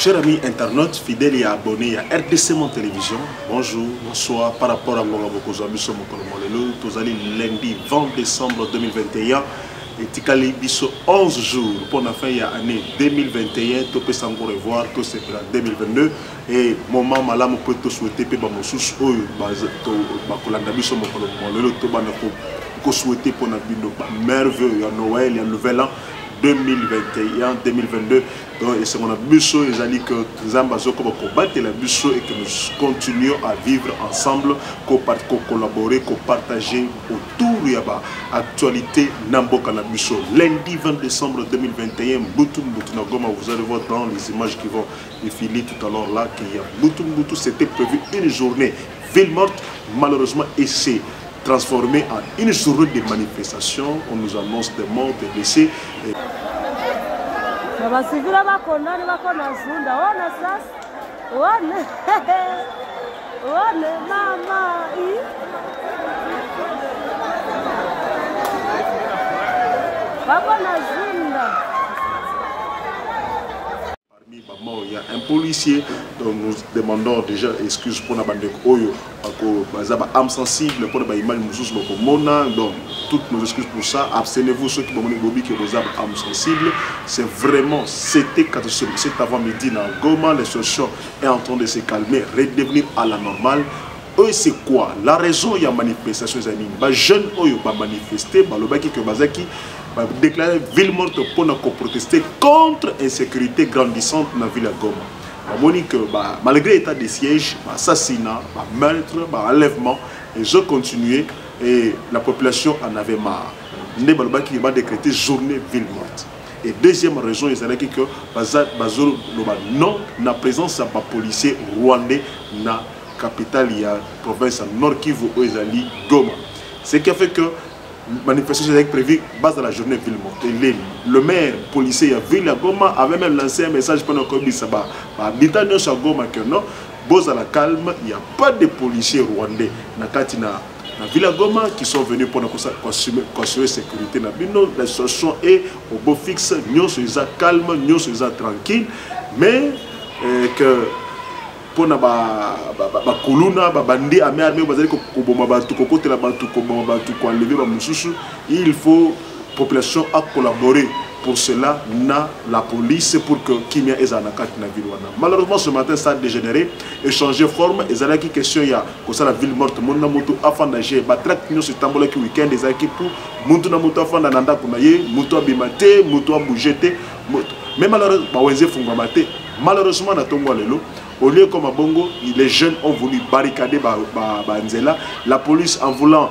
Chers amis internautes, fidèles et abonnés à RDC Mon Télévision, bonjour, bonsoir. Par rapport à Monga Bokozo, nous sommes au lundi 20 décembre 2021 et Tikali Bisso 11 jours pour la fin de l'année 2021. Tout peut s'en revoir, tout c'est pour 2022. Et moment malam peut tout souhaiter pour mon sous bakolanda biso mokolomolelo to bana ko souhaiter pour na bino merveille à Noël et à Nouvel An 2021-2022. Donc, et c'est mon ambition, ils ont dit que nous allons combattre la mission et que nous continuons à vivre ensemble, collaborer, partager autour de l'actualité Namboka la mission. Lundi 20 décembre 2021, Boutou Nagoma, vous allez voir dans les images qui vont défiler tout à l'heure là qu'il y a Boutou, c'était prévu une journée ville morte, malheureusement, et c'est transformé en une journée de manifestation. On nous annonce des morts, des blessés. Il y a un policier, donc nous demandons déjà excuse pour la bande Oyo, parce que âme sensible pour les images donc toutes nos excuses pour ça. Abstenez-vous ceux qui vont dire que vous avez âme sensible. C'est vraiment, c'était catastrophique. Cet avant-midi dans Goma, la situation est en train de se calmer, redevenir à la normale. Eux, c'est quoi? La raison, il y a manifestation, les amis. Les jeunes, ils ont manifesté, ils déclaré ville morte pour protester contre l'insécurité grandissante dans la ville de Goma. Malgré l'état de siège, l'assassinat, le meurtre, l'enlèvement, ils ont continué et la population en avait marre. Ils ont décrété journée ville morte. Et deuxième raison, ils ont dit que non, la présence des policiers rwandais dans la capitale, il y a la province Nord Kivu, Goma. Ce qui a fait que la manifestation était prévue base de la journée ville morte. Le maire policier de ville Goma avait même lancé un message pendant que habitant de Goma que non, à la calme, il n'y a pas de policiers rwandais dans la ville Goma qui sont venus pour assurer la sécurité. La situation est au beau fixe, nous sommes calmes, nous sommes tranquilles, mais que pour na kuluna bandi armée il faut population à collaborer pour cela na la police pour que Kimia ait na ville. Malheureusement ce matin ça a dégénéré et changé forme et ça qui question il y a comme ça la ville morte mon na moto afin d'agir batrak nous sur tambola qui week-end des équipes pour moto na moto afin d'anda kunaye moto abimate moto abujete mais malheureusement na tongo lelo. Au lieu comme à Bongo, les jeunes ont voulu barricader Banzela. La police, en voulant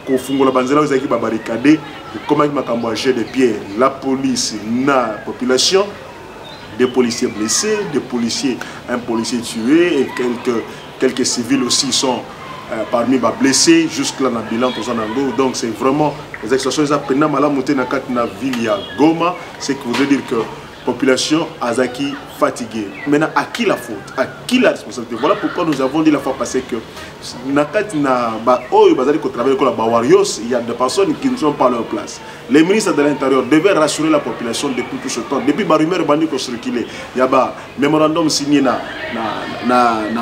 qu'on fonde la Banzela, ils ont barricadé. Comment ils m'ont jeté des pierres. La police, la population, des policiers blessés, un policier tué et quelques civils aussi sont parmi les blessés. Jusque-là, dans le bilan, donc c'est vraiment les extorsions. Ils ont pris la ville à Goma. C'est que vous voulez dire que la population Azaki fatiguée. Maintenant, à qui la faute? À qui la responsabilité? Voilà pourquoi nous avons dit la fois passée que il y a des personnes qui ne sont pas à leur place. Les ministres de l'Intérieur devaient rassurer la population depuis tout ce temps. Depuis que rumeur bandi circulé, il y a un mémorandum signé na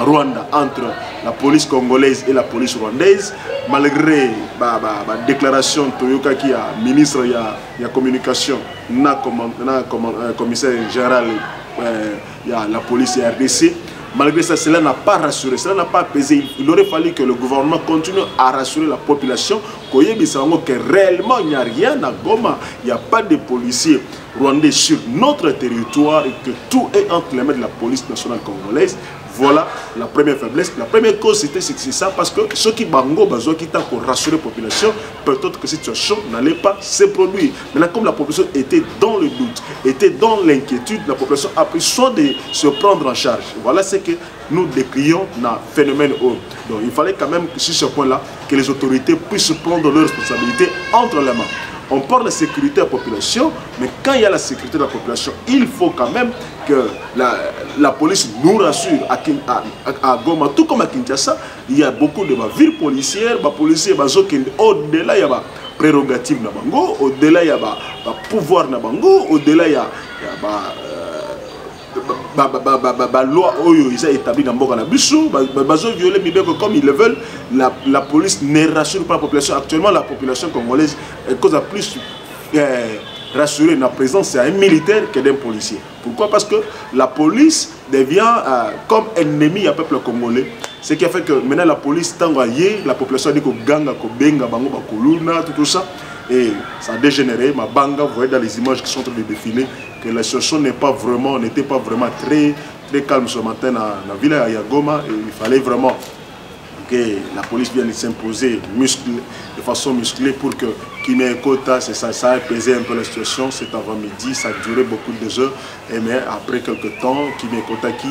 Rwanda entre la police congolaise et la police rwandaise. Malgré la déclaration Toyoka qui a ministre de la communication, commissaire général il y a la police et RDC. Malgré ça, cela n'a pas rassuré, cela n'a pas apaisé. Il aurait fallu que le gouvernement continue à rassurer la population que réellement il n'y a rien à Goma, il n'y a pas de policiers rwandais sur notre territoire et que tout est entre les mains de la police nationale congolaise. Voilà la première faiblesse. La première cause, c'est ça, parce que ceux qui bango, qui t'a pour rassurer la population, peut-être que cette situation n'allait pas se produire. Maintenant, comme la population était dans le doute, était dans l'inquiétude, la population a pris soin de se prendre en charge. Voilà ce que nous décrions dans le phénomène haut. Donc, il fallait quand même, sur ce point-là, que les autorités puissent prendre leurs responsabilités entre les mains. On parle de sécurité de la population, mais quand il y a la sécurité de la population, il faut quand même que la police nous rassure à Goma, tout comme à Kinshasa. Il y a beaucoup de villes policières, les policiers, au-delà, il y a prérogative, au-delà, il y a pouvoir, au-delà, il y a loi oyo ils ont établi dans Mboka na biso bazo violer mibeko comme ils le veulent. La police ne rassure pas la population. Actuellement la population congolaise cause à plus rassurer la présence d'un militaire que d'un policier. Pourquoi? Parce que la police devient comme ennemi à peuple congolais. Ce qui a fait que maintenant la police tangoye, la population dit que ganga, que benga, bango, bakuluna, tout ça. Et ça a dégénéré. Ma banga, vous voyez dans les images qui sont en train de défiler, que la situation n'était pas vraiment très calme ce matin dans la ville à Yagoma. Et il fallait vraiment que la police vienne s'imposer de façon musclée pour que Kimé Kota, ça a apaisé un peu la situation. Cet avant-midi, ça a duré beaucoup de heures. Et mais après quelques temps, Kimé Kota qui,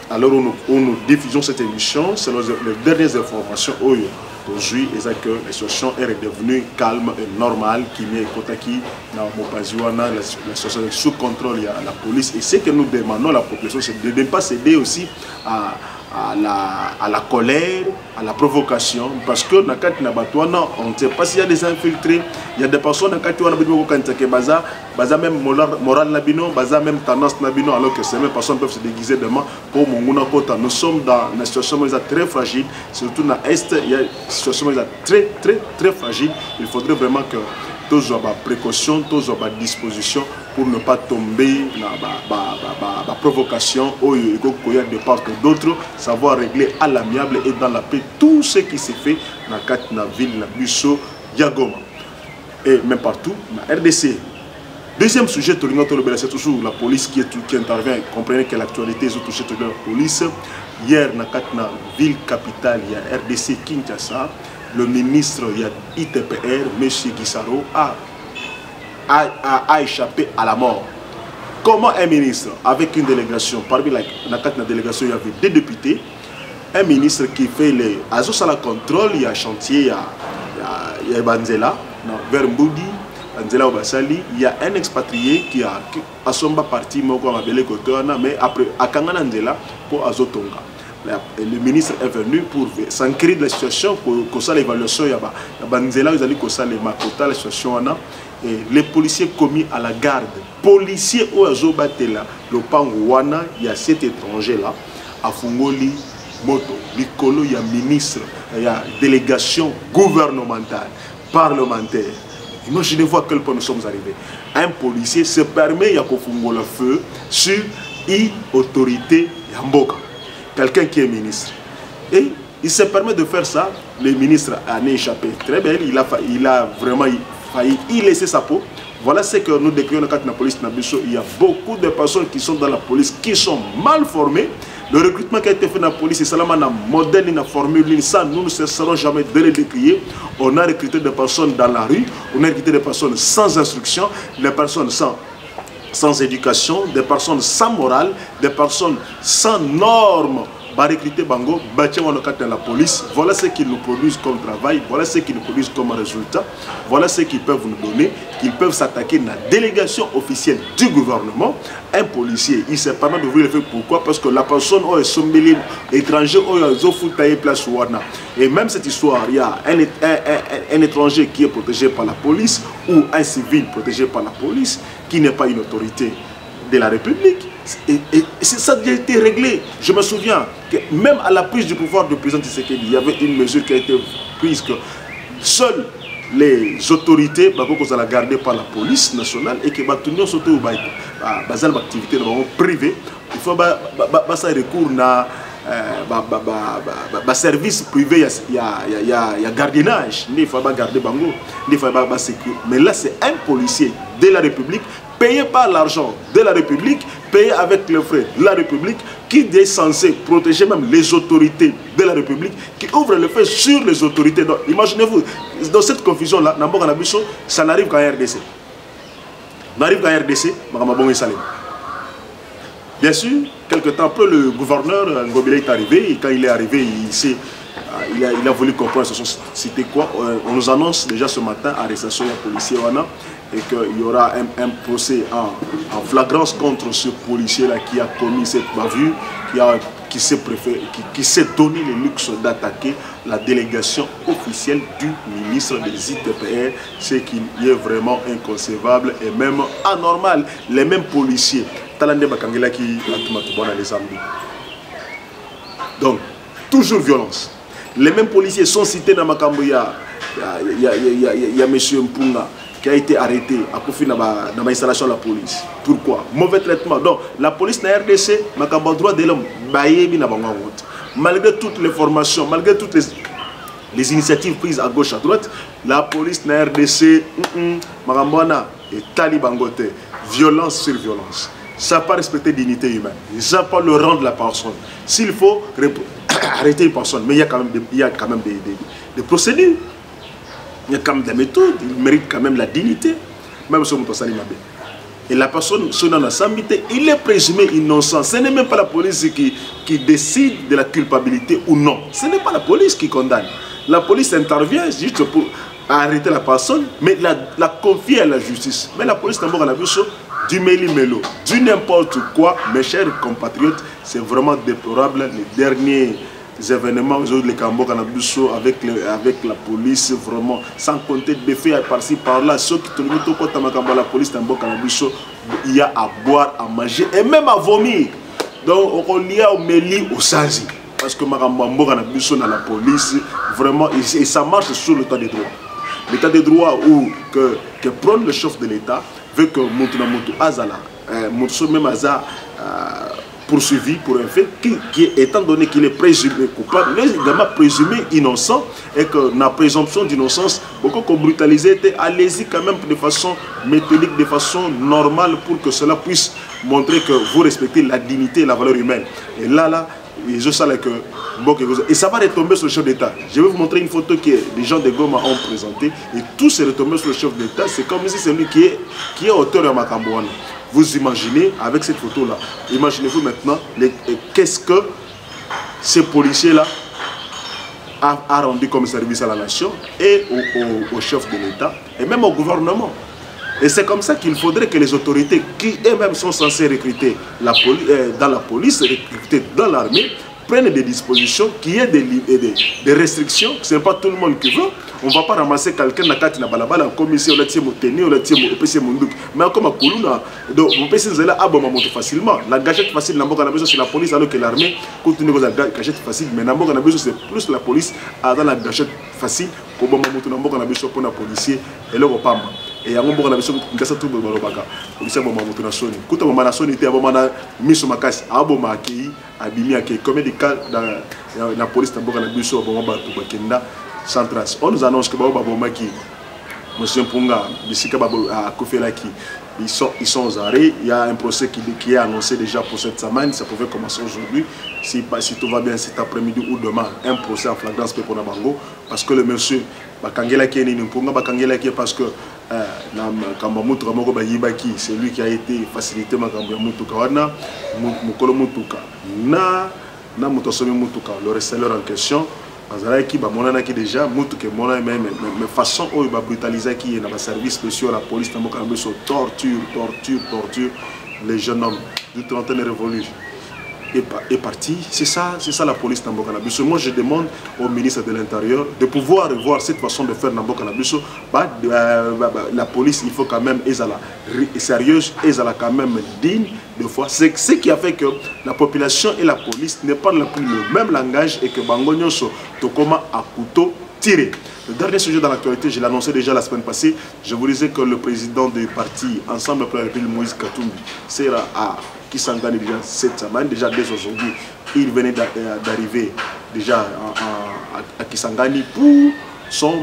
alors où nous diffusons cette émission, selon les dernières informations, aujourd'hui, que la situation est redevenue calme et normale. Kimé Kota qui, la situation est sous contrôle, il y a la police. Et ce que nous demandons à la population, c'est de ne pas céder aussi à la colère, à la provocation, parce que dans on ne sait pas s'il y a des infiltrés, il y a des personnes qui même moral nabino, même tendance nabino, alors que ces mêmes personnes peuvent se déguiser demain pour mon kota. Nous sommes dans une situation très fragile, surtout dans l'Est, il y a une situation très fragile. Il faudrait vraiment que tous aient précaution, tous aient disposition pour ne pas tomber dans la provocation ou de part que d'autres, savoir régler à l'amiable et dans la paix tout ce qui s'est fait dans la ville, dans la Busso, Yagoma et même partout, dans la RDC. Deuxième sujet, c'est toujours la police qui intervient. Comprenez que l'actualité est touchée de la police. Hier, dans la ville capitale, il y a RDC Kinshasa. Le ministre ITPR, M. Guissaro, a échappé à la mort. Comment un ministre, avec une délégation, parmi la délégation, il y avait des députés, un ministre qui fait les Azosala contrôle, il y a chantier, il y a Banzela, vers Mboudi, Banzela Obasali, il y a un expatrié qui a Asomba parti, mais après, à Kanganandela pour Azotonga. Le ministre est venu pour s'enquérir de la situation, pour ça l'évaluation, il y a Banzela, ils allaient les Makota, la situation, et les policiers commis à la garde, policiers au Azobatela, le Pangouana, il y a 7 étrangers là, à Fungoli, Moto, Likolo, il y a ministre, il y a délégation gouvernementale, parlementaire. Imaginez-vous à quel point nous sommes arrivés. Un policier se permet de faire le feu sur une autorité Yamboka. Quelqu'un qui est ministre. Et il se permet de faire ça. Le ministre a échappé très bien. Il a vraiment failli y laisser sa peau. Voilà ce que nous décrivons dans la police. Il y a beaucoup de personnes qui sont dans la police qui sont mal formées. Le recrutement qui a été fait dans la police, c'est seulement un modèle, une formule. Ça, nous ne cesserons jamais de le décrire. On a recruté des personnes dans la rue. On a recruté des personnes sans instruction. Des personnes sans éducation, des personnes sans morale, des personnes sans normes. Recruter Bango, dans la police, voilà ce qu'ils nous produisent comme travail, voilà ce qu'ils nous produisent comme résultat, voilà ce qu'ils peuvent nous donner, qu'ils peuvent s'attaquer à la délégation officielle du gouvernement. Un policier, il se permet d'ouvrir le feu. Pourquoi? Parce que la personne est étranger, place. Et même cette histoire, il y a un étranger qui est protégé par la police ou un civil protégé par la police qui n'est pas une autorité de la République. Et ça a été réglé. Je me souviens que même à la prise du pouvoir du président Tshisekedi, il y avait une mesure qui a été prise que seules les autorités sont gardées par la police nationale et que les surtout activité privée. Il faut recours à service privé, il y a gardiennage, il faut garder bango, il faut sécurité. Mais là c'est un policier de la République payé par l'argent de la République, payé avec les frais de la République, qui est censé protéger même les autorités de la République, qui ouvre le feu sur les autorités. Imaginez-vous, dans cette confusion-là, ça n'arrive qu'en RDC. N'arrive qu'en RDC, bien sûr, quelque temps après, le gouverneur Ngobile est arrivé, et quand il est arrivé, il a voulu comprendre c'était quoi. On nous annonce déjà ce matin arrestation des policiers et qu'il y aura un procès en flagrance contre ce policier-là qui a commis cette bavure, qui s'est donné le luxe d'attaquer la délégation officielle du ministre des ITPR, ce qui est vraiment inconcevable et même anormal. Les mêmes policiers Talande Bakangela qui a les Zambie. Donc, toujours violence. Les mêmes policiers sont cités dans Makamboya. Il y a M. Mpunga qui a été arrêté à profit de l'installation de la police. Pourquoi? Mauvais traitement. Donc, la police na RDC, Makambo droit de l'homme, malgré toutes les formations, malgré toutes les initiatives prises à gauche, à droite, la police na RDC, Makambona et Talibangote, violence sur violence. Ça n'a pas respecté la dignité humaine. Ça n'a pas le rang de la personne. S'il faut arrêter une personne, mais il y a quand même des procédures. Il y a quand même des méthodes. Il mérite quand même la dignité. Même si on Salimabé. Et la personne, son innocité, il est présumé innocent. Ce n'est même pas la police qui décide de la culpabilité ou non. Ce n'est pas la police qui condamne. La police intervient juste pour arrêter la personne, mais la confier à la justice. Mais la police, d'abord, à la vue, du méli-mélo, du n'importe quoi, mes chers compatriotes, c'est vraiment déplorable. Les derniers événements, les Cambo avec la police, vraiment, sans compter des faits par-ci, par-là, ceux qui te la police, il y a à boire, à manger et même à vomir. Donc, on y a au méli, au sanzi. Parce que Makambo dans la police, vraiment, et ça marche sur l'état des droits. L'état des droits où que prône le chef de l'État veut que Moutuna Moutou Azala, Moutou même Aza poursuivi pour un fait qui étant donné qu'il est présumé coupable, il est également présumé innocent et que la présomption d'innocence, beaucoup qu'on brutalisé, allez-y quand même de façon méthodique, de façon normale pour que cela puisse montrer que vous respectez la dignité et la valeur humaine. Et là, je sais que et ça va retomber sur le chef d'État. Je vais vous montrer une photo que les gens de Goma ont présentée et tout s'est retombé sur le chef d'État. C'est comme si c'est lui qui est auteur de Makambouane. Vous imaginez avec cette photo-là, imaginez-vous maintenant qu'est-ce que ces policiers-là a rendu comme service à la nation et au chef de l'État et même au gouvernement. Et c'est comme ça qu'il faudrait que les autorités qui elles-mêmes sont censées recruter dans la police, recruter dans l'armée, prennent des dispositions, qu'il y ait des restrictions. Ce n'est pas tout le monde qui veut. On ne va pas ramasser quelqu'un dans la balabala comme ici, on a tiré mon tennis, on a tiré mon PC, mon douk. Mais comme à Koulouna, on peut s'installer à Bomamoto facilement. La gâchette facile, c'est la police, alors que l'armée continue à la gâchette facile. Mais c'est plus la police dans la gâchette facile pour Bomamoto, pour la policier et le Pamba. Et à mon bon avis, on a tout le monde policier Bomamoto national. Quand on a nationalité, on a mis sur ma casse, à Bomaki, à Bimiaki, comme des cas dans la police, on a mis sur Bomba Centras. On nous annonce que Babomaki, M. Mpunga, Bissika à Kofelaki, ils sont aux arrêts. Il y a un procès qui est annoncé déjà pour cette semaine. Ça pouvait commencer aujourd'hui. Si tout va bien cet après-midi ou demain, un procès en flagrance pour Nabango. Parce que le monsieur, Bakangela qui est Mpunga, Bakangela qui est parce que c'est lui qui a été facilité le receleur en question. Qui déjà mais façon où il va brutaliser qui est dans le service spécial la police torture les jeunes hommes du 30 ans révolu est parti. C'est ça la police Nambo Cannabis. Moi je demande au ministre de l'Intérieur de pouvoir revoir cette façon de faire Nambo Cannabis. La police il faut quand même être sérieuse, être quand même digne de fois. C'est ce qui a fait que la population et la police ne parlent plus le même langage et que Bangonyo Tokoma à couteau tiré. Le dernier sujet dans l'actualité, je l'ai annoncé déjà la semaine passée, je vous disais que le président du parti Ensemble pour la République, Moïse Katumbi, sera à Kisangani déjà cette semaine, déjà dès aujourd'hui, il venait d'arriver déjà à Kisangani pour son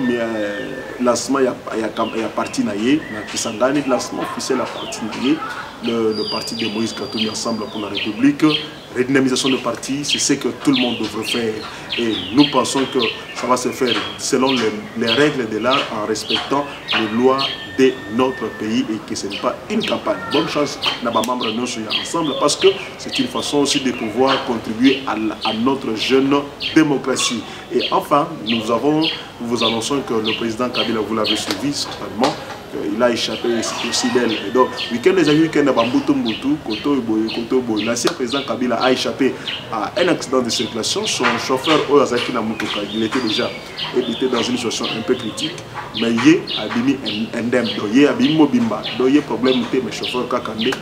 lancement, il y a parti naïe, Kisangani, lancement officiel à parti naïe, le parti de Moïse Katumbi Ensemble pour la République. Redynamisation de parti, c'est ce que tout le monde devrait faire. Et nous pensons que ça va se faire selon les règles de l'art en respectant les lois de notre pays et que ce n'est pas une campagne. Bonne chance à nos membres de ensemble parce que c'est une façon aussi de pouvoir contribuer à notre jeune démocratie. Et enfin, nous vous annonçons que le président Kabila, vous l'avez suivi certainement, il a échappé aussi d'elle. Donc, week-end des amis, week-end à Bambuto Mbutu, Koto Boy. L'ancien président Kabila a échappé à un accident de circulation. Son chauffeur Oyazaki Namutuka, il était dans une situation un peu critique, mais il a mis un indemne. Donc, il a mis Mobimba. Donc, il y a problème avec le chauffeur Kakande.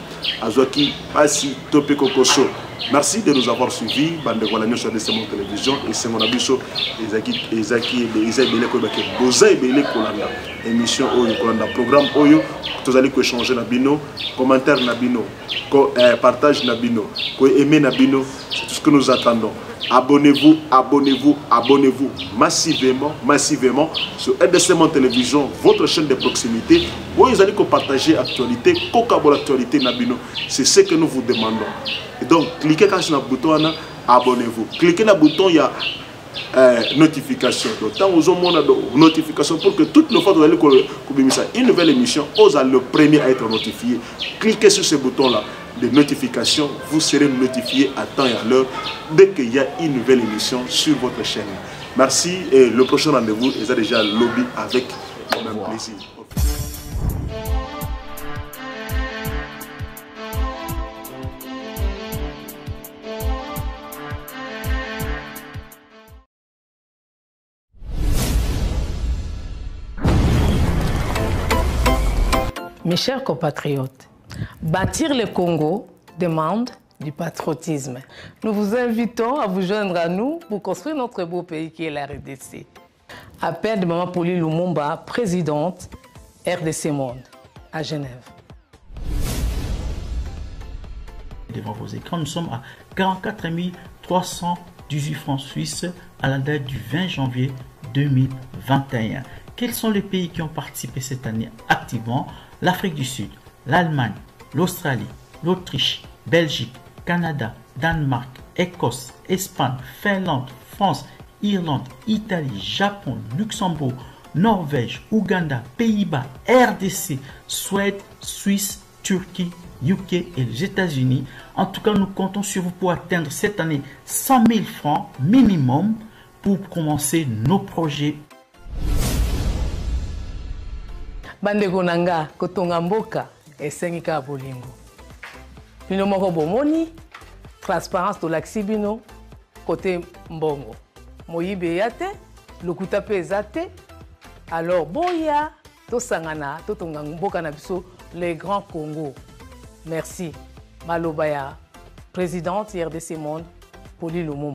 Azoki Pasi Topé Kokoso. Merci de nous avoir suivis. Bande voilà nous sur RDC Monde Télévision et c'est mon abisso Ezaki Bele Kobake Boza Bele Kolanda émission Oyo Kolanda programme Oyo tous allez que changer na bino commentaire na bino partage na bino aimer na bino c'est tout ce que nous attendons. Abonnez-vous, abonnez-vous, abonnez-vous massivement sur RDC Monde Télévision, votre chaîne de proximité. Vous allez partager l'actualité, l'actualité nabino. C'est ce que nous vous demandons. Et donc, cliquez sur le bouton, abonnez-vous. Cliquez sur le bouton, il y a notification. Donc, tant vous avez une notification pour que toutes les fois que vous allez une nouvelle émission, vous allez le premier à être notifié. Cliquez sur ce bouton-là de notification, vous serez notifié à temps et à l'heure dès qu'il y a une nouvelle émission sur votre chaîne. Merci et le prochain rendez-vous est déjà lobby avec le même plaisir. Mes chers compatriotes, bâtir le Congo demande du patriotisme. Nous vous invitons à vous joindre à nous pour construire notre beau pays qui est la RDC. Appel de Maman Pauline Lumumba, présidente RDC Monde, à Genève. Devant vos écrans, nous sommes à 44 318 francs suisses à la date du 20 janvier 2021. Quels sont les pays qui ont participé cette année activement? L'Afrique du Sud, l'Allemagne, l'Australie, l'Autriche, Belgique, Canada, Danemark, Écosse, Espagne, Finlande, France, Irlande, Italie, Japon, Luxembourg, Norvège, Ouganda, Pays-Bas, RDC, Suède, Suisse, Turquie, UK et les États-Unis. En tout cas, nous comptons sur vous pour atteindre cette année 100 000 francs minimum pour commencer nos projets. Bandeko nanga kotonga mboka esengika bolingo. Bino moko bomoni transparence tolakisi bino côté mbongo. Moyibe yate, lokuta pe ezate. Alors boya tosangana totonga mboka na biso les grands Congo. Merci. Malobaya, présidente RDC Monde, Pauline Lumumba.